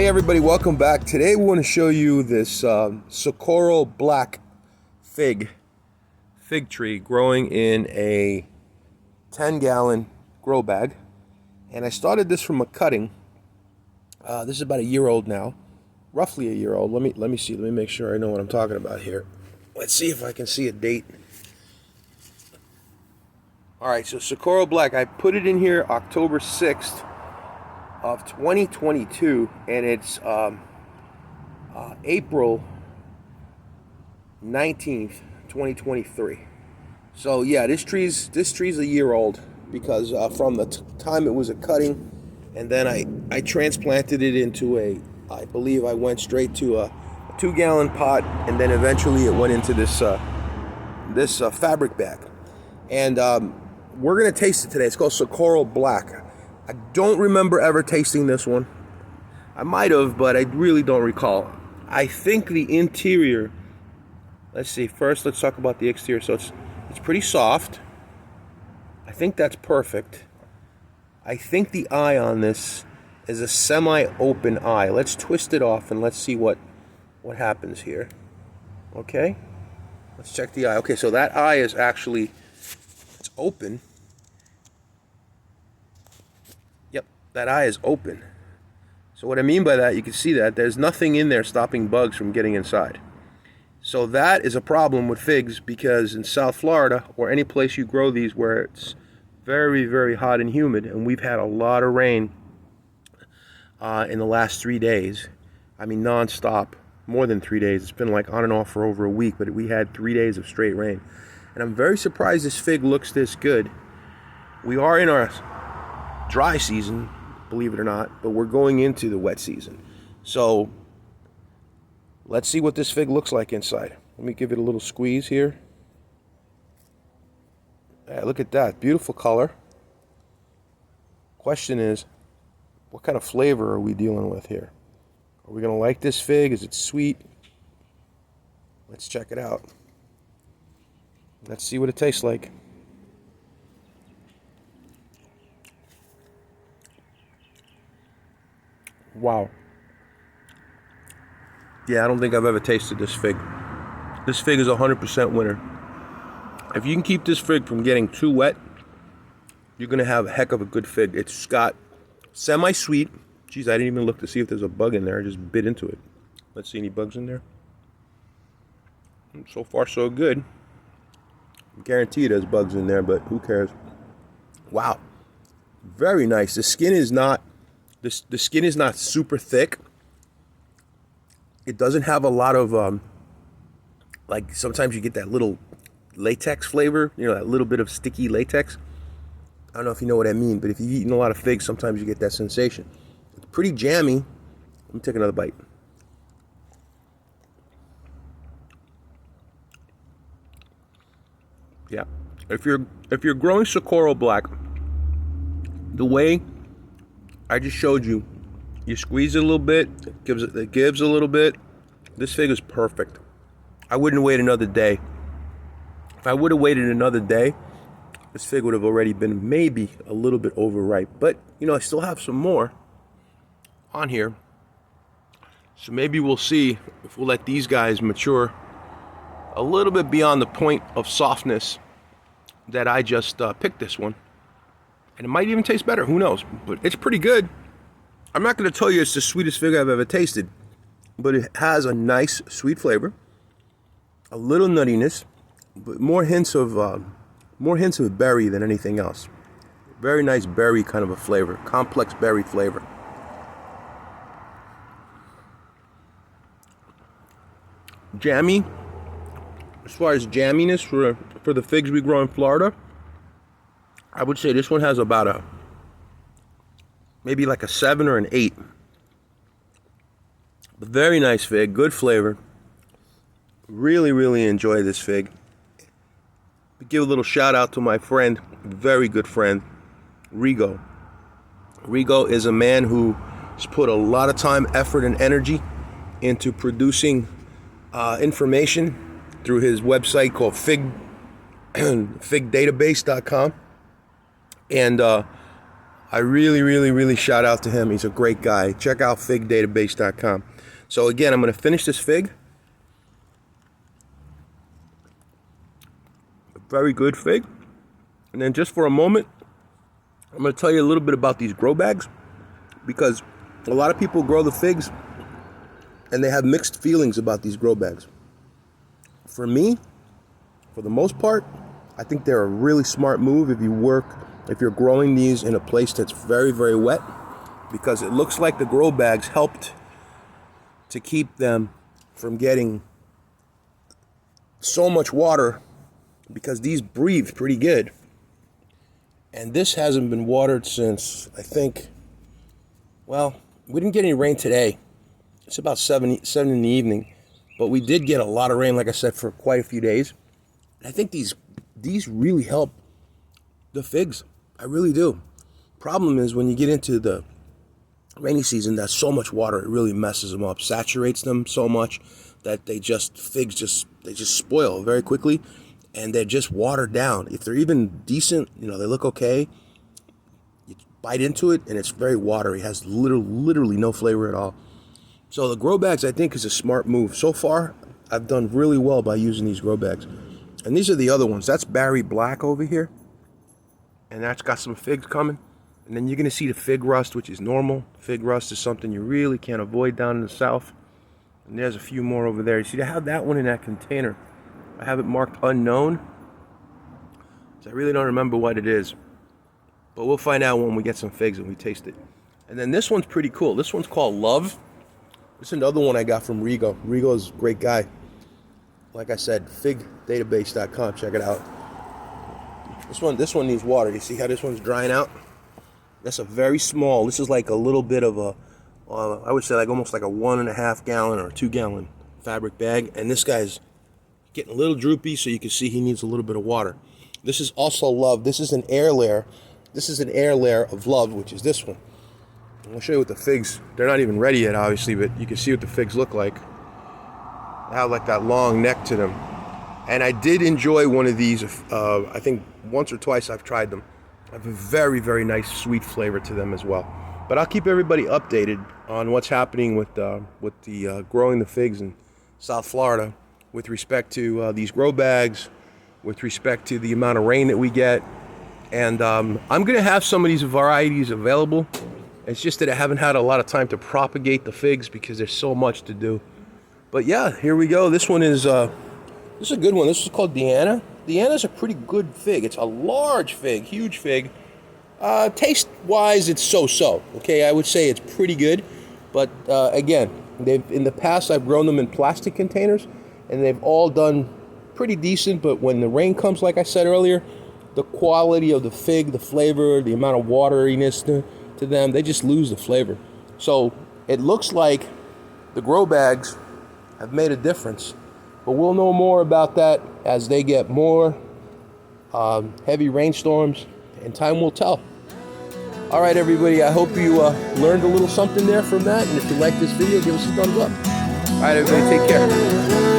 everybody, welcome back. Today we want to show you this Socorro Black fig tree growing in a 10-gallon grow bag. And I started this from a cutting. This is about a year old now, roughly a year old. Let me see. Let me make sure I know what I'm talking about here. Let's see if I can see a date. All right, so Socorro Black, I put it in here October 6th of 2022, and it's April 19th, 2023. So yeah, this tree's a year old because from the time it was a cutting, and then I transplanted it into I believe I went straight to a 2-gallon pot, and then eventually it went into this fabric bag. And we're gonna taste it today. It's called Socorro Black. I don't remember ever tasting this one. I might have, but I really don't recall. I think the interior, let's see, first let's talk about the exterior. So it's pretty soft. I think that's perfect. I think the eye on this is a semi-open eye. Let's twist it off and let's see what happens here. Okay? Let's check the eye. Okay, so that eye is actually, it's open. That eye is open. So what I mean by that, you can see that there's nothing in there stopping bugs from getting inside. So that is a problem with figs, because in South Florida, or any place you grow these where it's very, very hot and humid, and we've had a lot of rain in the last 3 days. I mean, non-stop, more than 3 days. It's been like on and off for over a week, but we had 3 days of straight rain. And I'm very surprised this fig looks this good. We are in our dry season, believe it or not, but we're going into the wet season. So let's see what this fig looks like inside. Let me give it a little squeeze here. Yeah, look at that, beautiful color. Question is, what kind of flavor are we dealing with here? Are we gonna like this fig? Is it sweet? Let's check it out. Let's see what it tastes like. Wow. Yeah, I don't think I've ever tasted this fig. This fig is 100% winner. If you can keep this fig from getting too wet, you're going to have a heck of a good fig. It's got semi-sweet. Geez, I didn't even look to see if there's a bug in there. I just bit into it. Let's see any bugs in there. So far, so good. I guarantee there's bugs in there, but who cares? Wow. Very nice. The skin is not super thick. It doesn't have a lot of like sometimes you get that little latex flavor, you know, that little bit of sticky latex. I don't know if you know what I mean, but if you've eaten a lot of figs, sometimes you get that sensation. It's pretty jammy. Let me take another bite. Yeah. If you're growing Socorro Black, the way I just showed you, you squeeze it a little bit, it gives a little bit. This fig is perfect. I wouldn't wait another day. If I would have waited another day, this fig would have already been maybe a little bit overripe. But, you know, I still have some more on here. So maybe we'll see if we'll let these guys mature a little bit beyond the point of softness that I just picked this one. And it might even taste better, who knows? But it's pretty good. I'm not going to tell you it's the sweetest fig I've ever tasted, but it has a nice sweet flavor, a little nuttiness, but more hints of berry than anything else. Very nice berry kind of a flavor, complex berry flavor. Jammy. As far as jamminess for the figs we grow in Florida, I would say this one has about maybe like a 7 or an 8. But very nice fig, good flavor. Really, really enjoy this fig. Give a little shout out to my friend, very good friend, Rigo. Rigo is a man who has put a lot of time, effort, and energy into producing information through his website called figdatabase.com. And I really shout out to him. He's a great guy. Check out figdatabase.com. So again, I'm going to finish this fig. A very good fig. And then just for a moment, I'm going to tell you a little bit about these grow bags, because a lot of people grow the figs and they have mixed feelings about these grow bags. For me, for the most part, I think they're a really smart move if you're growing these in a place that's very wet, because it looks like the grow bags helped to keep them from getting so much water, because these breathe pretty good. And this hasn't been watered since, I think, well, we didn't get any rain today. It's about 7 in the evening, but we did get a lot of rain, like I said, for quite a few days. And I think these really help the figs. I really do. Problem is, when you get into the rainy season, there's so much water, it really messes them up, saturates them so much that figs just spoil very quickly, and they're just watered down. If they're even decent, they look okay, you bite into it and it's very watery. It has literally no flavor at all. So the grow bags, I think, is a smart move. So far, I've done really well by using these grow bags. And these are the other ones. That's Berry Black over here, and that's got some figs coming. And then you're going to see the fig rust, which is normal. Fig rust is something you really can't avoid down in the south. And there's a few more over there. You see, I have that one in that container. I have it marked unknown, so I really don't remember what it is. But we'll find out when we get some figs and we taste it. And then this one's pretty cool. This one's called Love. This is another one I got from Rigo. Rigo's a great guy. Like I said, figdatabase.com. Check it out. This one needs water. You see how this one's drying out? That's a very small. This is like a little bit of a, I would say like almost like a 1.5 gallon or 2 gallon fabric bag. And this guy's getting a little droopy, so you can see he needs a little bit of water. This is also Love. This is an air layer. This is an air layer of Love, which is this one. I'll show you what the figs, they're not even ready yet, obviously, but you can see what the figs look like. They have like that long neck to them. And I did enjoy one of these, I think once or twice I've tried them. I have a very nice sweet flavor to them as well. But I'll keep everybody updated on what's happening with the growing the figs in South Florida, with respect to these grow bags, with respect to the amount of rain that we get. And I'm going to have some of these varieties available. It's just that I haven't had a lot of time to propagate the figs because there's so much to do. But yeah, here we go. This one is this is a good one. This is called Deanna. Deanna's a pretty good fig. It's a large fig, huge fig. Taste-wise, it's so-so. Okay, I would say it's pretty good. But again, in the past I've grown them in plastic containers, and they've all done pretty decent. But when the rain comes, like I said earlier, the quality of the fig, the flavor, the amount of wateriness to them, they just lose the flavor. So it looks like the grow bags have made a difference, but we'll know more about that as they get more heavy rainstorms, and time will tell. All right, everybody, I hope you learned a little something there from that, and if you like this video, give us a thumbs up. All right, everybody, take care.